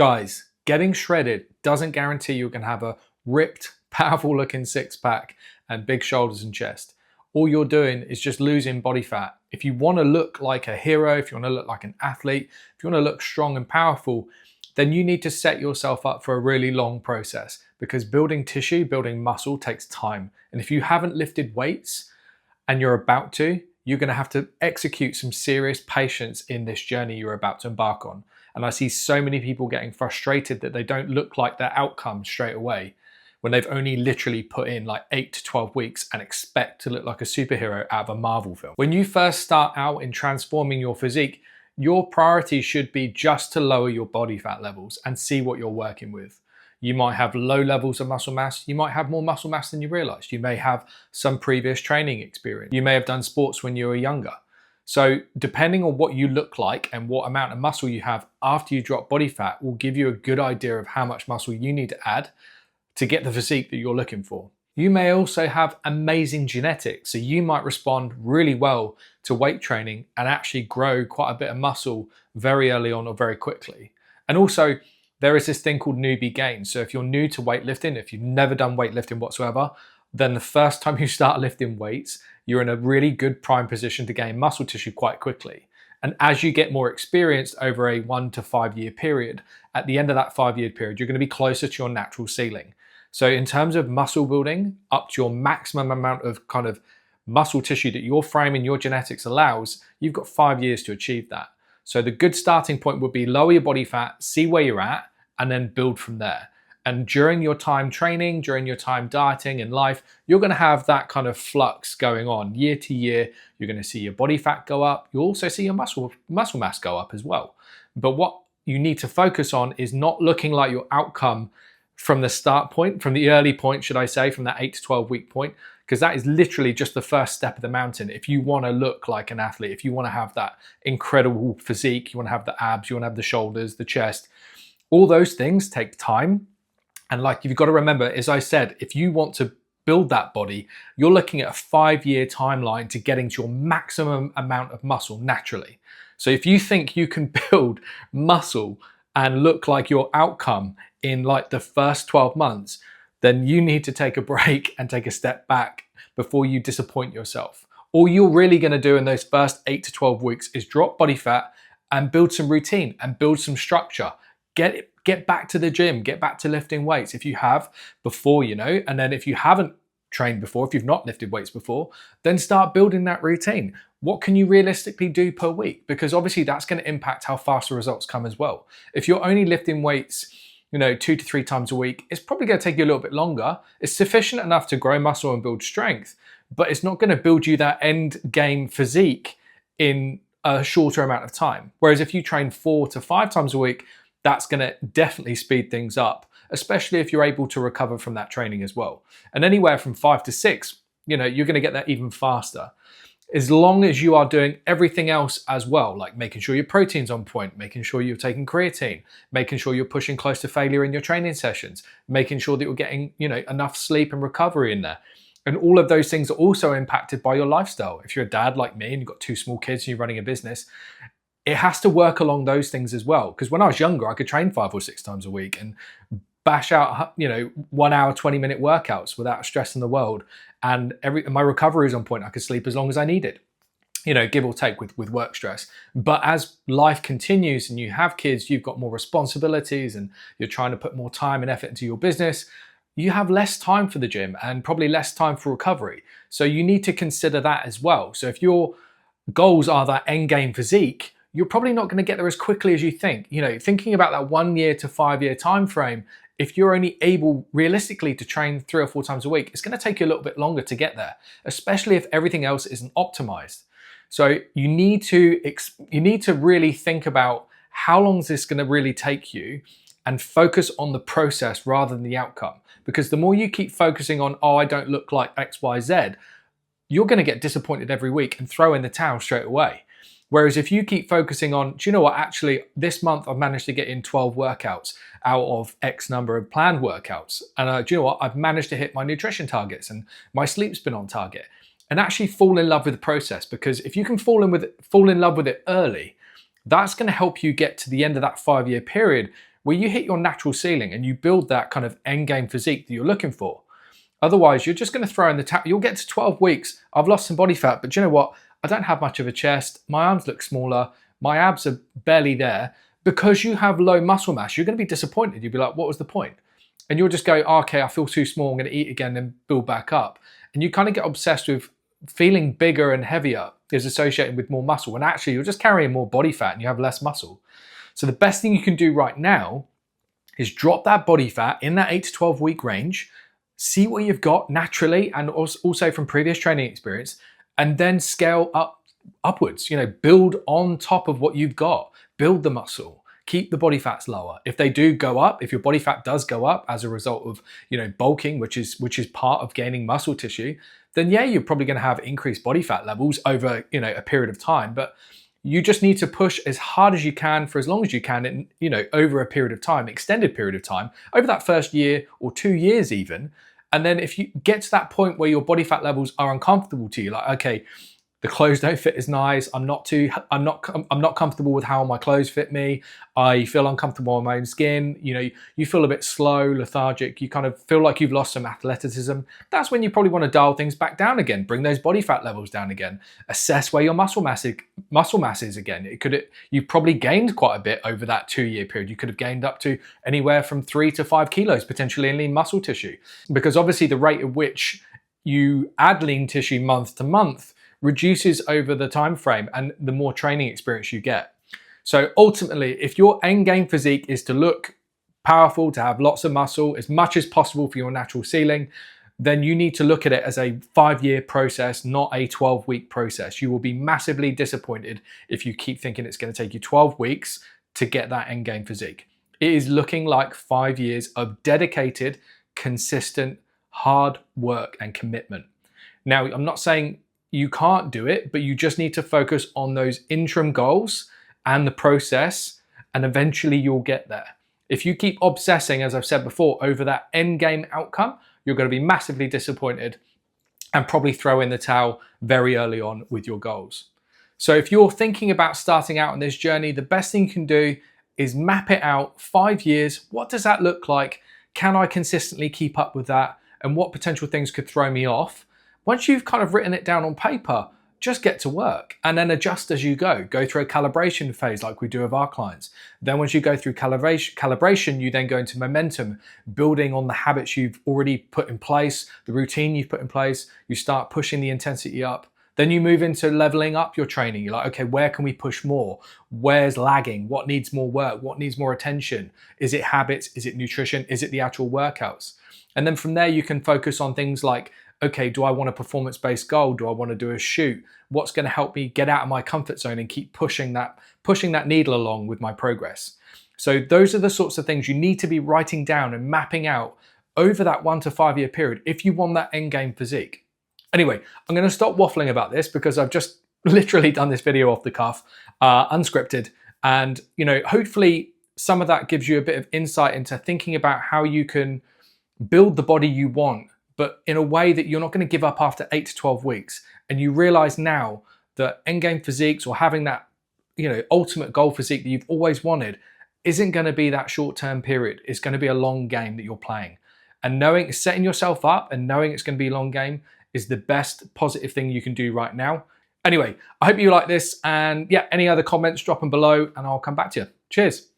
Guys, getting shredded doesn't guarantee you're going to have a ripped, powerful looking six pack and big shoulders and chest. All you're doing is just losing body fat. If you want to look like a hero, if you want to look like an athlete, if you want to look strong and powerful, then you need to set yourself up for a really long process, because building tissue, building muscle takes time. And if you haven't lifted weights and you're about to, you're going to have to execute some serious patience in this journey you're about to embark on. And I see so many people getting frustrated that they don't look like their outcome straight away when they've only literally put in like 8 to 12 weeks and expect to look like a superhero out of a Marvel film. When you first start out in transforming your physique, your priority should be just to lower your body fat levels and see what you're working with. You might have low levels of muscle mass. You might have more muscle mass than you realized. You may have some previous training experience. You may have done sports when you were younger. So depending on what you look like and what amount of muscle you have after you drop body fat will give you a good idea of how much muscle you need to add to get the physique that you're looking for. You may also have amazing genetics, so you might respond really well to weight training and actually grow quite a bit of muscle very early on or very quickly. And also, there is this thing called newbie gain. So if you're new to weightlifting, if you've never done weightlifting whatsoever, then the first time you start lifting weights, you're in a really good prime position to gain muscle tissue quite quickly. And as you get more experienced over a 1 to 5 year period, at the end of that 5 year period, you're going to be closer to your natural ceiling. So in terms of muscle building, up to your maximum amount of kind of muscle tissue that your frame and your genetics allows, you've got 5 years to achieve that. So the good starting point would be lower your body fat, see where you're at, and then build from there. And during your time training, during your time dieting in life, you're going to have that kind of flux going on year to year. You're going to see your body fat go up. You'll also see your muscle mass go up as well. But what you need to focus on is not looking like your outcome from the start point, from the early point, should I say, from that 8 to 12 week point, because that is literally just the first step of the mountain. If you want to look like an athlete, if you want to have that incredible physique, you want to have the abs, you want to have the shoulders, the chest, all those things take time. And like you've got to remember, as I said, if you want to build that body, you're looking at a 5 year timeline to getting to your maximum amount of muscle naturally. So if you think you can build muscle and look like your outcome in like the first 12 months, then you need to take a break and take a step back before you disappoint yourself. All you're really going to do in those first 8 to 12 weeks is drop body fat and build some routine and build some structure. Get back to the gym, get back to lifting weights if you have before, and then if you haven't trained before, if you've not lifted weights before, then start building that routine. What can you realistically do per week? Because obviously that's going to impact how fast the results come as well. If you're only lifting weights 2 to 3 times a week, it's probably going to take you a little bit longer. It's sufficient enough to grow muscle and build strength, but it's not going to build you that end game physique in a shorter amount of time. Whereas if you train 4 to 5 times a week, that's going to definitely speed things up, especially if you're able to recover from that training as well. And anywhere from 5 to 6, you're going to get that even faster. As long as you are doing everything else as well, like making sure your protein's on point, making sure you're taking creatine, making sure you're pushing close to failure in your training sessions, making sure that you're getting, enough sleep and recovery in there. And all of those things are also impacted by your lifestyle. If you're a dad like me and you've got 2 small kids and you're running a business, it has to work along those things as well. Because when I was younger, I could train 5 or 6 times a week and bash out, 1 hour, 20-minute workouts without stress in the world. And my recovery is on point. I could sleep as long as I needed, give or take with work stress. But as life continues and you have kids, you've got more responsibilities and you're trying to put more time and effort into your business, you have less time for the gym and probably less time for recovery. So you need to consider that as well. So if your goals are that end game physique, you're probably not going to get there as quickly as you think. Thinking about that 1 year to 5 year time frame, if you're only able realistically to train 3 or 4 times a week, it's going to take you a little bit longer to get there, especially if everything else isn't optimized. So you need to really think about how long is this going to really take you and focus on the process rather than the outcome. Because the more you keep focusing on, I don't look like X, Y, Z, you're going to get disappointed every week and throw in the towel straight away. Whereas if you keep focusing on, do you know what, actually this month I've managed to get in 12 workouts out of X number of planned workouts. And do you know what, I've managed to hit my nutrition targets and my sleep's been on target. And actually fall in love with the process, because if you can fall in love with it early, that's going to help you get to the end of that 5 year period where you hit your natural ceiling and you build that kind of end game physique that you're looking for. Otherwise, you're just going to throw in the towel. You'll get to 12 weeks. I've lost some body fat, but you know what? I don't have much of a chest. My arms look smaller. My abs are barely there. Because you have low muscle mass, you're going to be disappointed. You'll be like, what was the point? And you'll just go, oh, okay, I feel too small. I'm going to eat again and build back up. And you kind of get obsessed with feeling bigger and heavier is associated with more muscle. When actually you're just carrying more body fat and you have less muscle. So the best thing you can do right now is drop that body fat in that 8 to 12 week range, see what you've got naturally and also from previous training experience, and then scale upwards, build on top of what you've got, build the muscle, keep the body fats lower. If they do go up, if your body fat does go up as a result of, bulking, which is part of gaining muscle tissue, then yeah, you're probably going to have increased body fat levels over, a period of time, but you just need to push as hard as you can for as long as you can in, over a period of time, extended period of time, over that first year or 2 years even. And then if you get to that point where your body fat levels are uncomfortable to you, like, okay, the clothes don't fit as nice. I'm not comfortable with how my clothes fit me. I feel uncomfortable in my own skin. You feel a bit slow, lethargic. You kind of feel like you've lost some athleticism. That's when you probably want to dial things back down again. Bring those body fat levels down again. Assess where your muscle mass is again. You've probably gained quite a bit over that 2-year period. You could have gained up to anywhere from 3 to 5 kilos potentially in lean muscle tissue, because obviously the rate at which you add lean tissue month to month reduces over the time frame and the more training experience you get. So ultimately, if your end game physique is to look powerful, to have lots of muscle, as much as possible for your natural ceiling, then you need to look at it as a 5-year process, not a 12-week process. You will be massively disappointed if you keep thinking it's going to take you 12 weeks to get that end game physique. It is looking like 5 years of dedicated, consistent, hard work and commitment. Now, I'm not saying you can't do it, but you just need to focus on those interim goals and the process, and eventually you'll get there. If you keep obsessing, as I've said before, over that end game outcome, you're going to be massively disappointed and probably throw in the towel very early on with your goals. So if you're thinking about starting out on this journey, the best thing you can do is map it out. 5 years, what does that look like? Can I consistently keep up with that? And what potential things could throw me off? Once you've kind of written it down on paper, just get to work and then adjust as you go. Go through a calibration phase like we do with our clients. Then once you go through calibration, you then go into momentum, building on the habits you've already put in place, the routine you've put in place. You start pushing the intensity up. Then you move into leveling up your training. You're like, okay, where can we push more? Where's lagging? What needs more work? What needs more attention? Is it habits? Is it nutrition? Is it the actual workouts? And then from there, you can focus on things like, okay, do I want a performance-based goal? Do I want to do a shoot? What's going to help me get out of my comfort zone and keep pushing that needle along with my progress? So those are the sorts of things you need to be writing down and mapping out over that 1 to 5 year period if you want that end game physique. Anyway, I'm going to stop waffling about this because I've just literally done this video off the cuff, unscripted. And, hopefully some of that gives you a bit of insight into thinking about how you can build the body you want, but in a way that you're not going to give up after 8 to 12 weeks. And you realize now that endgame physiques or having that, ultimate goal physique that you've always wanted isn't going to be that short-term period. It's going to be a long game that you're playing. And setting yourself up and knowing it's going to be a long game is the best positive thing you can do right now. Anyway, I hope you like this. And yeah, any other comments, drop them below and I'll come back to you. Cheers.